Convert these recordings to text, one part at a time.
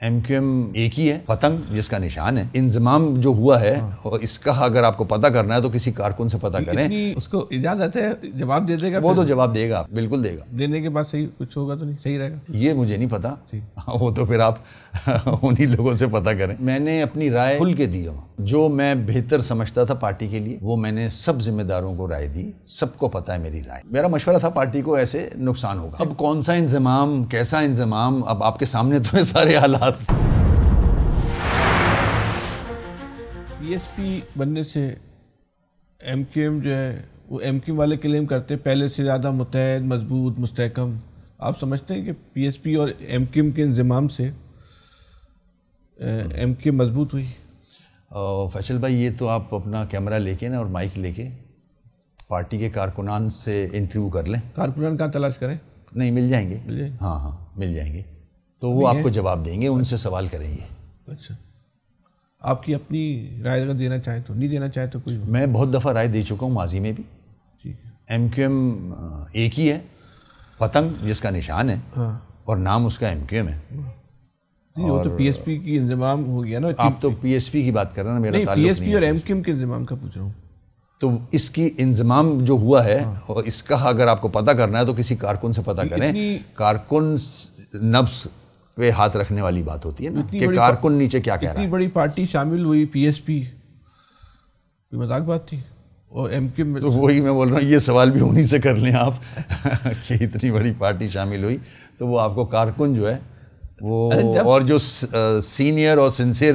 M Q M ایک ہی ہے، پتنگ جس کا نشان ہے۔ انضمام جو ہوا ہے اس کا اگر آپ کو پتہ کرنا ہے تو کسی کارکن سے پتہ کریں۔ اس کو اجازت ہے، جواب دے دے گا؟ وہ تو جواب دے گا، بالکل دے گا۔ دینے کے بعد صحیح کچھ ہوگا تو نہیں صحیح رہے گا؟ یہ مجھے نہیں پتا، وہ تو پھر آپ انہی لوگوں سے پتہ کریں۔ میں نے اپنی رائے کھل کے دی، جو میں بہتر سمجھتا تھا پارٹی کے لیے وہ میں نے سب ذمہ داروں کو رائے دی، سب کو پتہ ہے میری رائے۔ میرا مشورہ تھا پارٹی کو ایسے نقصان ہوگا۔ اب کون سا انضمام، کیسا انضمام، اب آپ کے سامنے تو ہے سارے حالات۔ پی ایس پی بننے سے ایم کیو ایم جو ہے وہ ایم کیو ایم والے کلیم کرتے ہیں پہلے سے زیادہ متحد، مضبوط، مستحکم۔ آپ سمجھتے ہیں کہ پی ایس پی اور ایم کیو ایم کے انضمام سے ایم کیو ایم مضبوط ہوئی؟ فیصل بھائی، یہ تو آپ اپنا کیمرہ لے کے نا اور مائک لے کے پارٹی کے کارکنان سے انٹرویو کر لیں۔ کارکنان کہاں تلاش کریں؟ نہیں، مل جائیں گے۔ ہاں مل جائیں گے، تو وہ آپ کو جواب دیں گے، ان سے سوال کریں گے۔ اچھا، آپ کی اپنی رائے اگر دینا چاہیں تو، نہیں دینا چاہیں تو کوئی؟ میں بہت دفعہ رائے دے چکا ہوں ماضی میں بھی۔ ٹھیک ہے۔ ایم کیو ایم ایک ہی ہے، پتنگ جس کا نشان ہے، اور نام اس کا ایم کیو ایم ہے۔ وہ تو پی ایس پی کی انضمام ہو گیا نا۔ آپ تو پی ایس پی کی بات کر رہے ہیں نا، میرا تعلق نہیں۔ پی ایس پی اور ایم کیو ایم کے انضمام کا پوچھ رہا ہوں۔ تو اس کی انضمام جو ہوا ہے اور اس کا اگر آپ کو پتہ کرنا ہے تو کسی کارکن سے پتہ کریں۔ کارکن نبض پہ ہاتھ رکھنے والی بات ہوتی ہے نا کہ کارکن نیچے کیا کہہ رہا ہے۔ اتنی بڑی پارٹی شامل ہوئی پی ایس پی، کوئی مذاق بات تھی؟ اور ایم کیو ایم، تو وہی میں بول رہا ہوں، یہ سوال بھی انہی سے کر لیں آپ کہ اتنی بڑی پارٹی شامل ہوئی تو وہ آپ کو کارکن جو ہے وہ اور جو سینئر اور سنسیئر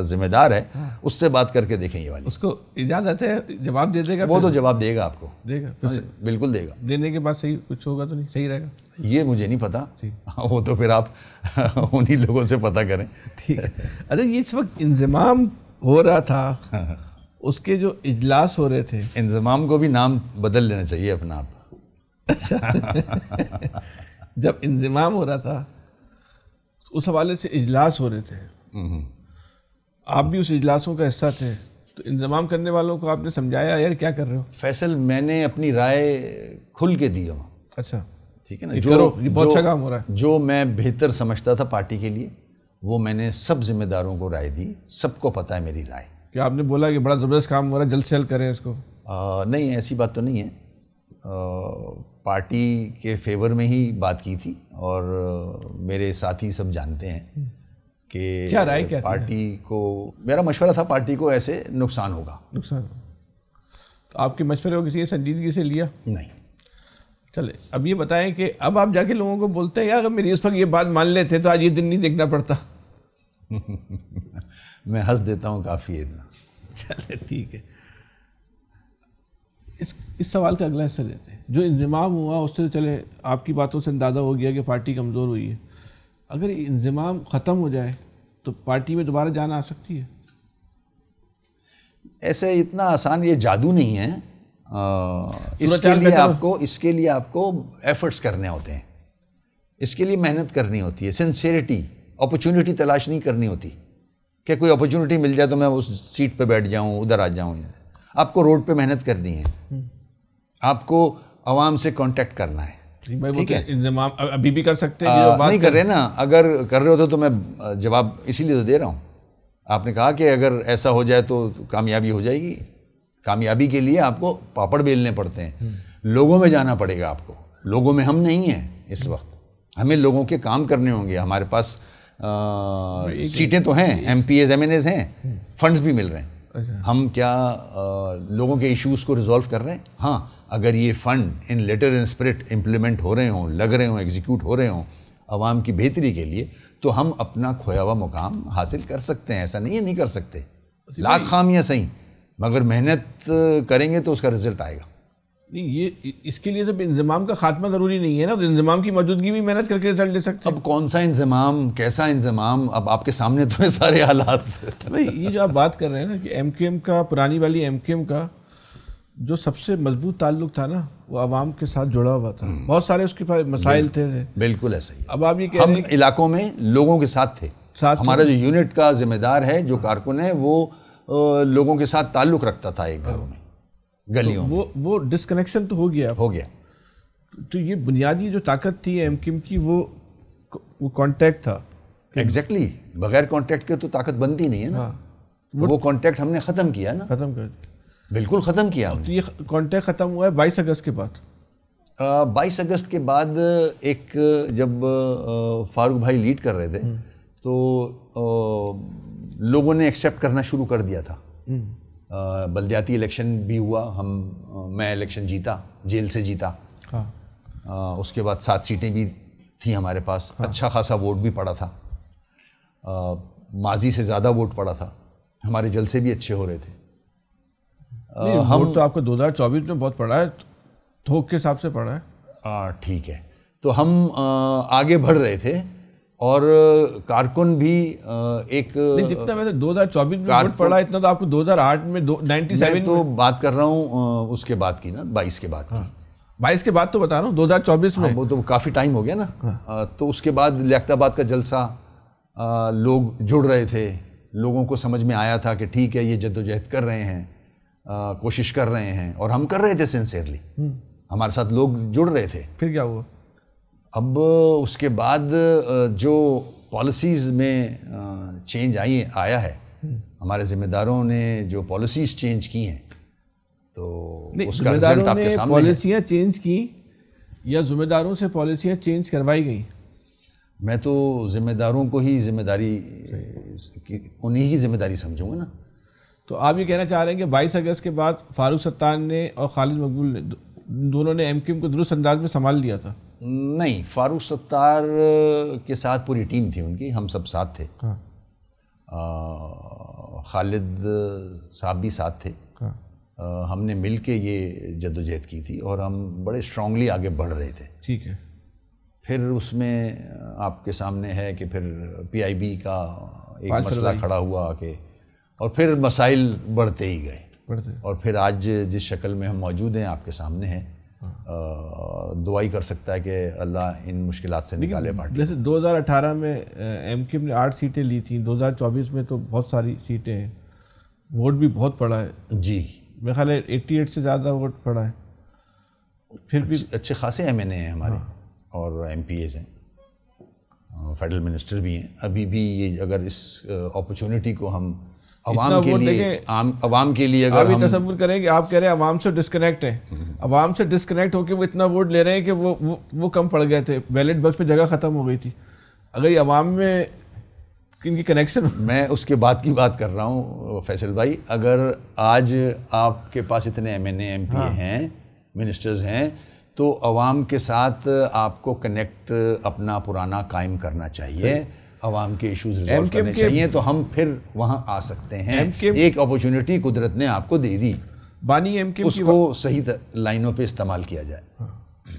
ذمہ دار ہے اس سے بات کر کے دیکھیں یہ والی۔ اس کو اجازت ہے، جواب دے دے گا؟ وہ تو جواب دے گا آپ کو، دے گا، بالکل دے گا۔ دینے کے بعد صحیح کچھ ہوگا تو نہیں صحیح رہے گا؟ یہ مجھے نہیں پتا، وہ تو پھر آپ انہی لوگوں سے پتہ کریں۔ ٹھیک ہے۔ اچھا، یہ اس وقت انضمام ہو رہا تھا، اس کے جو اجلاس ہو رہے تھے، انضمام کو بھی نام بدل لینا چاہیے اپنا آپ۔ اچھا، جب انضمام ہو رہا تھا اس حوالے سے اجلاس ہو رہے تھے، آپ بھی اس اجلاسوں کا حصہ تھے، تو انضمام کرنے والوں کو آپ نے سمجھایا یار کیا کر رہے ہو؟ فیصل، میں نے اپنی رائے کھل کے دی ہوں۔ اچھا، ٹھیک ہے نا، یہ بہت اچھا کام ہو رہا ہے۔ جو میں بہتر سمجھتا تھا پارٹی کے لیے وہ میں نے سب ذمہ داروں کو رائے دی، سب کو پتہ ہے میری رائے۔ کہ آپ نے بولا کہ بڑا زبردست کام ہو رہا ہے، جلد سے جلد کریں اس کو؟ نہیں، ایسی بات تو نہیں ہے، پارٹی کے فیور میں ہی بات کی تھی، اور میرے ساتھی سب جانتے ہیں کہ کیا رائے کیا پارٹی کو، میرا مشورہ تھا پارٹی کو ایسے نقصان ہوگا۔ نقصان؟ تو آپ کے مشورے کو کسی نے سنجیدگی سے لیا؟ نہیں۔ چلے، اب یہ بتائیں کہ اب آپ جا کے لوگوں کو بولتے ہیں یار اگر میری اس وقت یہ بات مان لیتے تو آج یہ دن نہیں دیکھنا پڑتا؟ میں ہنس دیتا ہوں کافی اتنا۔ چلے ٹھیک ہے، اس سوال کا اگلا حصہ دیتے ہیں۔ جو انضمام ہوا اس سے چلے آپ کی باتوں سے اندازہ ہو گیا کہ پارٹی کمزور ہوئی ہے، اگر یہ انضمام ختم ہو جائے تو پارٹی میں دوبارہ جان آ سکتی ہے؟ ایسے اتنا آسان یہ جادو نہیں ہے، اس کے لیے آپ کو ایفرٹس کرنے ہوتے ہیں، اس کے لیے محنت کرنی ہوتی ہے، سنسیئرٹی، اپرچونٹی تلاش نہیں کرنی ہوتی کہ کوئی اپرچونٹی مل جائے تو میں اس سیٹ پہ بیٹھ جاؤں، ادھر آ جاؤں۔ آپ کو روڈ پہ محنت کرنی ہے، آپ کو عوام سے کانٹیکٹ کرنا ہے۔ ٹھیک ہے، انضمام ابھی بھی کر سکتے ہیں، نہیں کر رہے نا، اگر کر رہے ہوتے تو میں جواب اسی لیے تو دے رہا ہوں۔ آپ نے کہا کہ اگر ایسا ہو جائے تو کامیابی ہو جائے گی، کامیابی کے لیے آپ کو پاپڑ بیلنے پڑتے ہیں، لوگوں میں جانا پڑے گا آپ کو۔ لوگوں میں ہم نہیں ہیں اس وقت، ہمیں لوگوں کے کام کرنے ہوں گے۔ ہمارے پاس سیٹیں تو ہیں، MPs, MNAs ہیں، فنڈز بھی مل رہے ہیں، ہم کیا لوگوں کے ایشوز کو ریزالو کر رہے ہیں؟ ہاں، اگر یہ fund in letter and spirit implement ہو رہے ہوں، لگ رہے ہوں، ایگزیکیوٹ ہو رہے ہوں عوام کی بہتری کے لیے، تو ہم اپنا کھویا ہوا مقام حاصل کر سکتے ہیں۔ ایسا نہیں ہے نہیں کر سکتے، لاکھ خامیاں صحیح، مگر محنت کریں گے تو اس کا رزلٹ آئے گا۔ نہیں، یہ اس کے لیے تو انضمام کا خاتمہ ضروری نہیں ہے نا، تو انضمام کی موجودگی بھی محنت کر کے رزلٹ لے سکتے ہیں۔ اب کون سا انضمام، کیسا انضمام، اب آپ کے سامنے تو ہے سارے حالات۔ بھائی یہ جو آپ بات کر رہے ہیں نا کہ ایم کیو ایم کا، پرانی والی ایم کیو ایم کا جو سب سے مضبوط تعلق تھا نا وہ عوام کے ساتھ جڑا ہوا تھا، بہت سارے اس کے مسائل تھے۔ بالکل ایسا ہی۔ اب آپ یہ کہہ رہے ہیں ہم علاقوں میں لوگوں کے ساتھ تھے، ہمارا جو یونٹ کا ذمہ دار ہے، جو کارکن ہے، وہ لوگوں کے ساتھ تعلق رکھتا تھا، ایک گھروں میں، گلیوں میں۔ وہ ڈسکنیکشن تو ہو گیا، تو یہ بنیادی جو طاقت تھی ایم کیو ایم کی وہ کانٹیکٹ تھا ایگزیکٹلی بغیر کانٹیکٹ کے تو طاقت بنتی نہیں ہے نا. وہ کانٹیکٹ ہم نے ختم کیا نا, ختم کر دیا, بالکل ختم کیا. تو یہ کانٹیکٹ ختم ہوا ہے 22 اگست کے بعد. 22 اگست کے بعد ایک جب فاروق بھائی لیڈ کر رہے تھے تو لوگوں نے ایکسیپٹ کرنا شروع کر دیا تھا. بلدیاتی الیکشن بھی ہوا, میں الیکشن جیتا, جیل سے جیتا. اس کے بعد 7 سیٹیں بھی تھیں ہمارے پاس, اچھا خاصا ووٹ بھی پڑا تھا, ماضی سے زیادہ ووٹ پڑا تھا, ہمارے جلسے بھی اچھے ہو رہے تھے. ووٹ تو آپ کو 2024 میں بہت پڑا ہے, تھوک کے حساب سے پڑا ہے. ٹھیک ہے, تو ہم آگے بڑھ رہے تھے اور کارکن بھی ایک جتنا ویسے 2024 میں ووٹ پڑا اتنا تو آپ کو 2008 میں 97 تو بات کر رہا ہوں اس کے بعد کی نا, 22 کے بعد کی. 22 کے بعد تو بتا رہا ہوں 2024 میں. وہ تو کافی ٹائم ہو گیا نا. تو اس کے بعد لیاقت آباد کا جلسہ, لوگ جڑ رہے تھے, لوگوں کو سمجھ میں آیا تھا کہ ٹھیک ہے یہ جدوجہد کر رہے ہیں, کوشش کر رہے ہیں, اور ہم کر رہے تھے سنسیئرلی, ہمارے ساتھ لوگ جڑ رہے تھے. پھر کیا ہوا؟ اب اس کے بعد جو پالیسیز میں چینج آیا ہے, ہمارے ذمہ داروں نے جو پالیسیز چینج کی ہیں, تو اس کا رزلٹ آپ کے سامنے ہے. پالیسیاں چینج کی یا ذمہ داروں سے پالیسیاں چینج کروائی گئی؟ میں تو ذمہ داروں کو ہی ذمہ داری, انہیں ہی ذمہ داری سمجھوں گا نا. تو آپ یہ کہنا چاہ رہے ہیں کہ 22 اگست کے بعد فاروق ستار نے اور خالد مقبول نے دونوں نے ایم کیو ایم کو درست انداز میں سنبھال لیا تھا؟ نہیں, فاروق ستار کے ساتھ پوری ٹیم تھی ان کی, ہم سب ساتھ تھے. خالد صاحب بھی ساتھ تھے. ہم نے مل کے یہ جدوجہد کی تھی اور ہم بڑے اسٹرانگلی آگے بڑھ رہے تھے. ٹھیک ہے. پھر اس میں آپ کے سامنے ہے کہ پھر پی آئی بی کا ایک مسئلہ کھڑا ہوا کہ, اور پھر مسائل بڑھتے ہی گئے, اور پھر آج جس شکل میں ہم موجود ہیں آپ کے سامنے ہیں, دعائی کر سکتا ہے کہ اللہ ان مشکلات سے نکالے پارٹی. جیسے 2018 میں ایم کیو ایم نے 8 سیٹیں لی تھیں, 2024 میں تو بہت ساری سیٹیں ہیں, ووٹ بھی بہت پڑا ہے. جی, میرے خیال ہے 88 سے زیادہ ووٹ پڑا ہے. پھر بھی اچھے خاصے ایم این اے ہیں ہمارے, اور ایم پی ایز ہیں, فیڈرل منسٹر بھی ہیں. ابھی بھی یہ اگر اس اپرچونٹی کو ہم عوام کے لیے اگر آپ یہ تصور کریں کہ آپ کہہ رہے ہیں عوام سے ڈسکنیکٹ ہیں, عوام سے ڈسکنیکٹ ہو کے وہ اتنا ووٹ لے رہے ہیں کہ وہ کم پڑ گئے تھے, بیلٹ باکس پہ جگہ ختم ہو گئی تھی. اگر یہ عوام میں ان کی کنیکشن, میں اس کے بعد کی بات کر رہا ہوں فیصل بھائی, اگر آج آپ کے پاس اتنے M N A M P A ہیں, منسٹرز ہیں, تو عوام کے ساتھ آپ کو کنیکٹ اپنا پرانا قائم کرنا چاہیے, عوام کے ایشوز ریزالو کرنے چاہیے, تو ہم پھر وہاں آ سکتے ہیں. ایک اپرچونٹی قدرت نے آپ کو دے دی, بانی ایم کیو اس کو صحیح لائنوں پہ استعمال کیا جائے.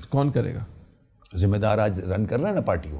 کون کرے گا؟ ذمہ دار آج رن کر رہا ہے نا پارٹی کو.